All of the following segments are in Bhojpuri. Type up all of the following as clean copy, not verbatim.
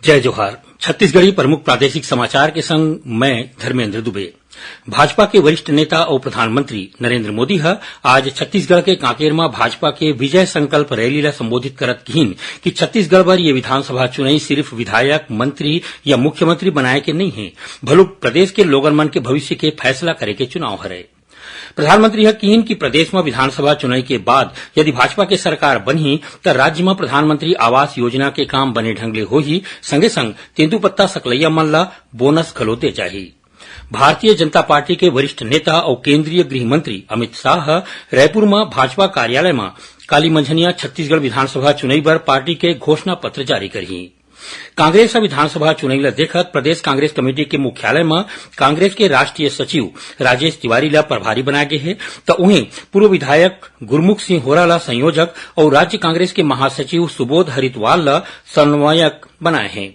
जय जोहार। छत्तीसगढ़ी प्रमुख प्रादेशिक समाचार के संग मैं धर्मेंद्र दुबे। भाजपा के वरिष्ठ नेता और प्रधानमंत्री नरेंद्र मोदी आज छत्तीसगढ़ के कांकेर में भाजपा के विजय संकल्प रैली ला संबोधित करत कहिन कि छत्तीसगढ़ बर ये विधानसभा चुनाई सिर्फ विधायक, मंत्री या मुख्यमंत्री बनाए के नहीं है, भलुक प्रदेश के लोगन मन के भविष्य के फैसला करे के चुनाव हरे। प्रधानमंत्री कहिन कि प्रदेश में विधानसभा चुनाई के बाद यदि भाजपा के सरकार बनही तो राज्य में प्रधानमंत्री आवास योजना के काम बने ढंग ले होही, संगे संग तेंदूपत्ता सकलैया मन ला बोनस घलो दे जाही। भारतीय जनता पार्टी के वरिष्ठ नेता और केंद्रीय गृह मंत्री अमित शाह रायपुर में भाजपा कार्यालय में काली मंझनिया छत्तीसगढ़ विधानसभा चुनाई बर पार्टी के घोषणा पत्र जारी करही। कांग्रेस विधानसभा चुनाई ला देखत प्रदेश कांग्रेस कमेटी के मुख्यालय में कांग्रेस के राष्ट्रीय सचिव राजेश तिवारी ला प्रभारी बनाए गए हैं तो उन्हें पूर्व विधायक गुरमुख सिंह होरा ला संयोजक और राज्य कांग्रेस के महासचिव सुबोध हरितवाल ला समन्वयक बनाए हैं।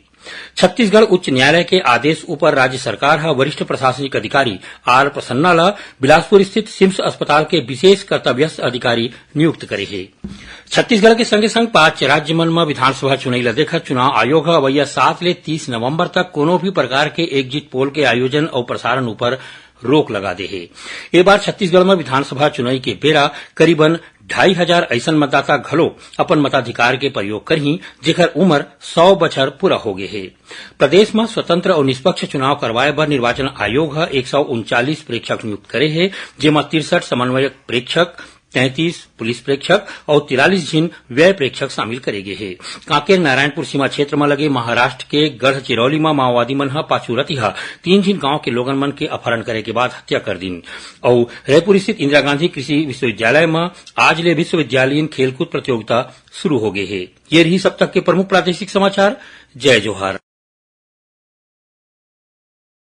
छत्तीसगढ़ उच्च न्यायालय के आदेश ऊपर राज्य सरकार वरिष्ठ प्रशासनिक अधिकारी आर प्रसन्ना ला बिलासपुर स्थित सिम्स अस्पताल के विशेष कर्तव्यस्थ अधिकारी नियुक्त करे है। छत्तीसगढ़ के संगे संग 5 राज्य मन में विधानसभा चुनाई ला देखत चुनाव आयोग अवैया 7 ले 30 नवंबर तक कोनो भी प्रकार के एग्जिट पोल के आयोजन और प्रसारण ऊपर रोक लगा दे है। ये बार छत्तीसगढ़ में विधानसभा चुनाई के बेरा करीबन 2500 ऐसन मतदाता घलो अपन मताधिकार के प्रयोग करही जेकर उम्र 100 बछर पूरा हो गए है। प्रदेश में स्वतंत्र और निष्पक्ष चुनाव करवाए बर निर्वाचन आयोग 139 प्रेक्षक नियुक्त करे है, जेमा 63 समन्वयक प्रेक्षक, 33 पुलिस प्रेक्षक और 43 जिन व्यय प्रेक्षक शामिल करे गए हैं। कांकेर नारायणपुर सीमा क्षेत्र में लगे महाराष्ट्र के गढ़ चिरौली में माओवादी मन पाछू रती 3 जिन गांव के लोगन मन के अपहरण करे के बाद हत्या कर दिन। और रायपुर स्थित इंदिरा गांधी कृषि विश्वविद्यालय में आज ले विश्वविद्यालयीन खेलकूद प्रतियोगिता शुरू हो गई है। ये रही सब तक के प्रमुख प्रादेशिक समाचार। जय जोहार।